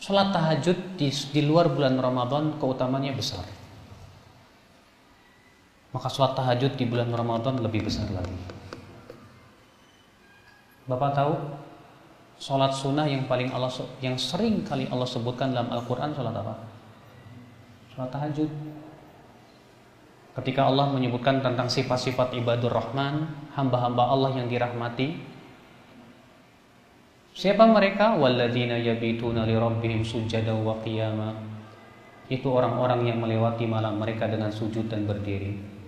Sholat tahajud di luar bulan Ramadan keutamaannya besar. Maka sholat tahajud di bulan Ramadan lebih besar lagi. Bapak tahu sholat sunnah yang sering kali Allah sebutkan dalam Al-Quran sholat apa? Sholat tahajud. Ketika Allah menyebutkan tentang sifat-sifat ibadur Rahman, hamba-hamba Allah yang dirahmati, siapa mereka? Walladzina yabituna li rabbihim sujada wa qiyama. Itu orang-orang yang melewati malam mereka dengan sujud dan berdiri.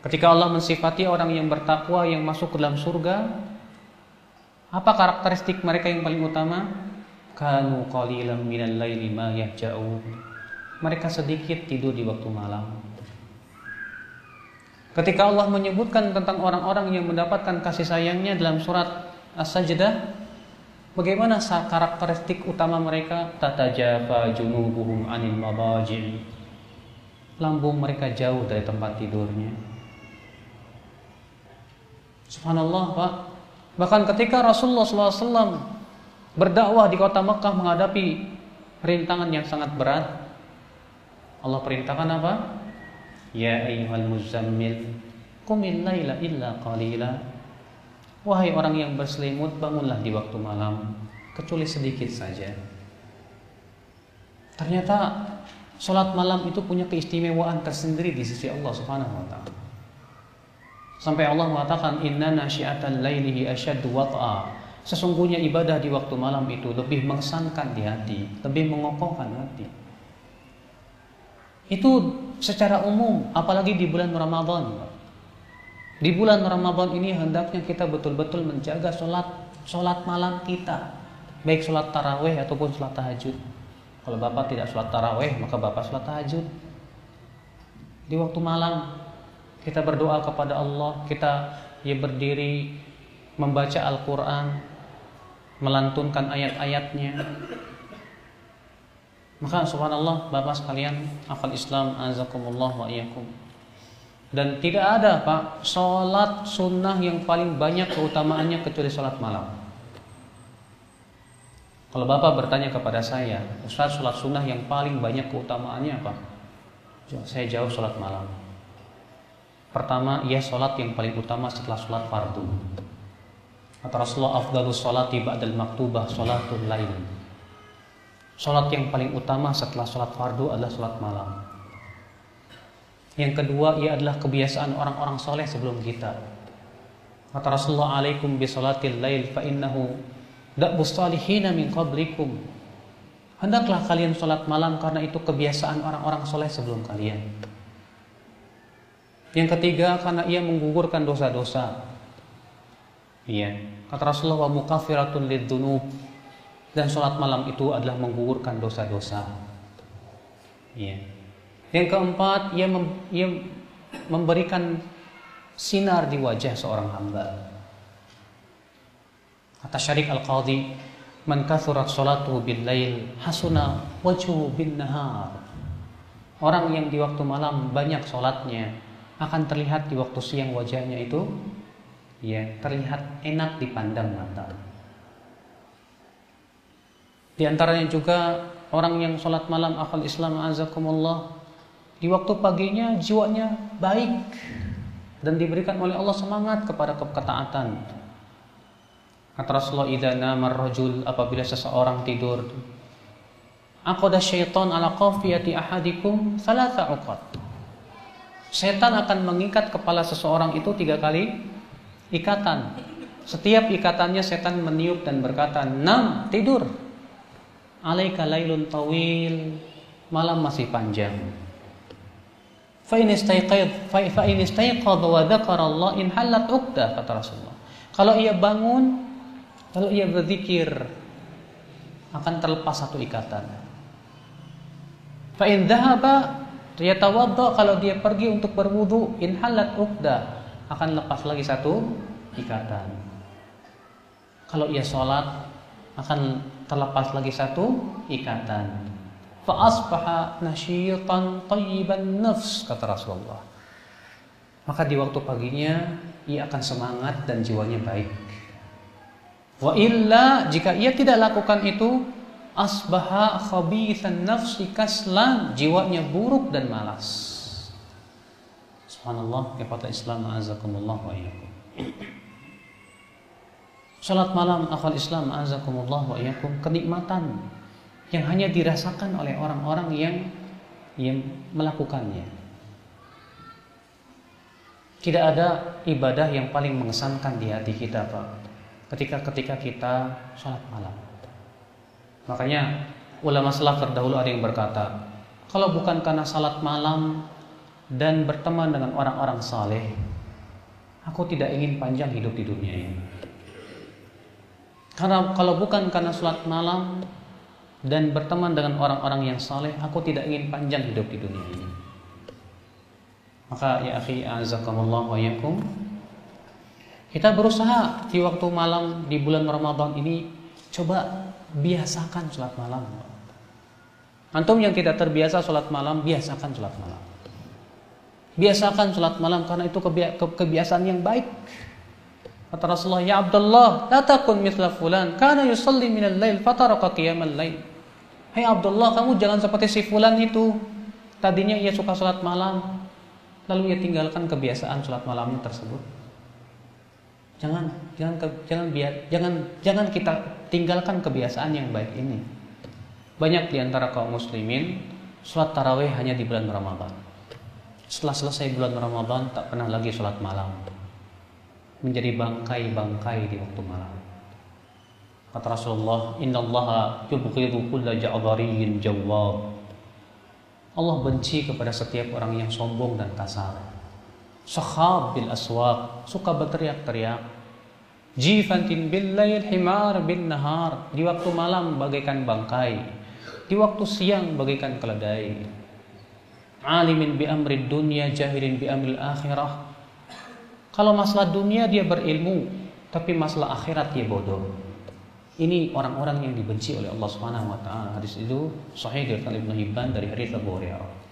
Ketika Allah mensifati orang yang bertakwa yang masuk ke dalam surga, apa karakteristik mereka yang paling utama? Kanu qalilan minal laili ma yahja'un. Mereka sedikit tidur di waktu malam. Ketika Allah menyebutkan tentang orang-orang yang mendapatkan kasih sayangnya dalam surat As-Sajdah, bagaimana karakteristik utama mereka? Tatajafa junubuhum anil mabaji'. Lambung mereka jauh dari tempat tidurnya. Subhanallah, Pak. Bahkan ketika Rasulullah SAW berdakwah di kota Mekah menghadapi rintangan yang sangat berat, Allah perintahkan apa? Ya ayyuhal muzammil qumil laila illa qalila. Wahai orang yang berselimut, bangunlah di waktu malam kecuali sedikit saja. Ternyata sholat malam itu punya keistimewaan tersendiri di sisi Allah Subhanahu wa taala. Sampai Allah mengatakan inna nasyi'atal laili asyaddu wat'a. Sesungguhnya ibadah di waktu malam itu lebih mengesankan di hati, lebih mengokohkan hati. Itu secara umum, apalagi di bulan Ramadan. Di bulan Ramadan ini hendaknya kita betul-betul menjaga sholat malam kita, baik sholat tarawih ataupun sholat tahajud. Kalau Bapak tidak sholat tarawih, maka Bapak sholat tahajud. Di waktu malam kita berdoa kepada Allah, kita berdiri membaca Al-Quran, melantunkan ayat-ayatnya. Maka subhanallah, Bapak sekalian, akhwat Islam, azakumullah wa iyyakum. Dan tidak ada, Pak, sholat sunnah yang paling banyak keutamaannya kecuali sholat malam. Kalau Bapak bertanya kepada saya, Ustaz, sholat sunnah yang paling banyak keutamaannya apa? Saya jawab sholat malam. Pertama, ia sholat yang paling utama setelah sholat fardu. Kata Rasulullah, afdalus sholati ba'dal maktubah sholatul lail. Sholat yang paling utama setelah sholat fardu adalah sholat malam. Yang kedua, ia adalah kebiasaan orang-orang soleh sebelum kita. Kata Rasulullah, alaikum bi sholatil lail fa innahu da'bus salihina min qablikum. Hendaklah kalian sholat malam karena itu kebiasaan orang-orang soleh sebelum kalian. Yang ketiga, karena ia menggugurkan dosa-dosa. Iya, kata Rasulullah, wa mukaffiratun lidzunub. Dan sholat malam itu adalah menggugurkan dosa-dosa. Iya. Yang keempat, ia memberikan sinar di wajah seorang hamba. Kata Syarik Al-Qadhi, man kathurat sholatuhu bil lail hasuna wajhu bin nahar. Orang yang di waktu malam banyak sholatnya akan terlihat di waktu siang wajahnya itu terlihat enak dipandang mata. Di antaranya juga orang yang sholat malam, akhwat Islam azakumullah, di waktu paginya jiwanya baik dan diberikan oleh Allah semangat kepada ketaatan. Kata Rasulullah, idza nama ar-rajul, apabila seseorang tidur, aqada syaitan ala qafiyati ahadikum thalatha uqad. Setan akan mengikat kepala seseorang itu 3 kali ikatan. Setiap ikatannya setan meniup dan berkata, "Nam, tidur. Alaika lailun tawil, malam masih panjang. Fa in istayqadha wa dzakara Allah in halat uqdah," kata Rasulullah. Kalau ia bangun, kalau ia berzikir, akan terlepas 1 ikatan. Fa in dhahaba yatawadda, kalau dia pergi untuk berwudu, in halat uqdah, akan lepas lagi 1 ikatan. Kalau ia sholat, akan terlepas lagi 1 ikatan. Fa asbaha nasyitan thayyiban nafs, kata Rasulullah. Maka di waktu paginya ia akan semangat dan jiwanya baik. Wa illa, jika ia tidak lakukan itu, asbaha khabithan nafsi kaslan, jiwanya buruk dan malas. Subhanallah, ikhwatal Islam a'azakumullah wa iyyakum. Salat malam akhwal Islam a'azakumullah wa iyyakum, kenikmatan yang hanya dirasakan oleh orang-orang yang melakukannya. Tidak ada ibadah yang paling mengesankan di hati kita, Pak, ketika kita salat malam. Makanya ulama salaf terdahulu ada yang berkata, kalau bukan karena salat malam dan berteman dengan orang-orang saleh, aku tidak ingin panjang hidup di dunia ini. Karena kalau bukan karena salat malam dan berteman dengan orang-orang yang saleh, aku tidak ingin panjang hidup di dunia ini. Maka ya akhi a'azakumullah wa iyyakum, kita berusaha di waktu malam di bulan Ramadan ini, coba biasakan sholat malam. Antum yang tidak terbiasa sholat malam, biasakan sholat malam. Biasakan sholat malam karena itu kebiasaan yang baik. Kata Rasulullah, ya Abdullah, la takun mithla fulan, kana yusalli minal lail fataraka qiyamal lail. Hai Abdullah, kamu jangan seperti si fulan itu. Tadinya ia suka sholat malam, lalu ia tinggalkan kebiasaan sholat malamnya tersebut. Jangan kita tinggalkan kebiasaan yang baik ini. Banyak di antara kaum muslimin sholat tarawih hanya di bulan Ramadan. Setelah selesai bulan Ramadan tak pernah lagi sholat malam, menjadi bangkai-bangkai di waktu malam. Kata Rasulullah, innallaha yubghidu kulla ja'dhariyyin jawwab. Allah benci kepada setiap orang yang sombong dan kasar. Sakhab bil aswaq, suka berteriak-teriak. Jifantin bil lail himar bin nahar, di waktu malam bagaikan bangkai, di waktu siang bagaikan keledai. Alimin bi amri dunya, jahilin bi amri akhirah. Kalau masalah dunia dia berilmu, tapi masalah akhirat dia bodoh. Ini orang-orang yang dibenci oleh Allah Subhanahu wa taala. Hadis itu sahih dari Ibnu Hibban dari hadits Abu Hurairah.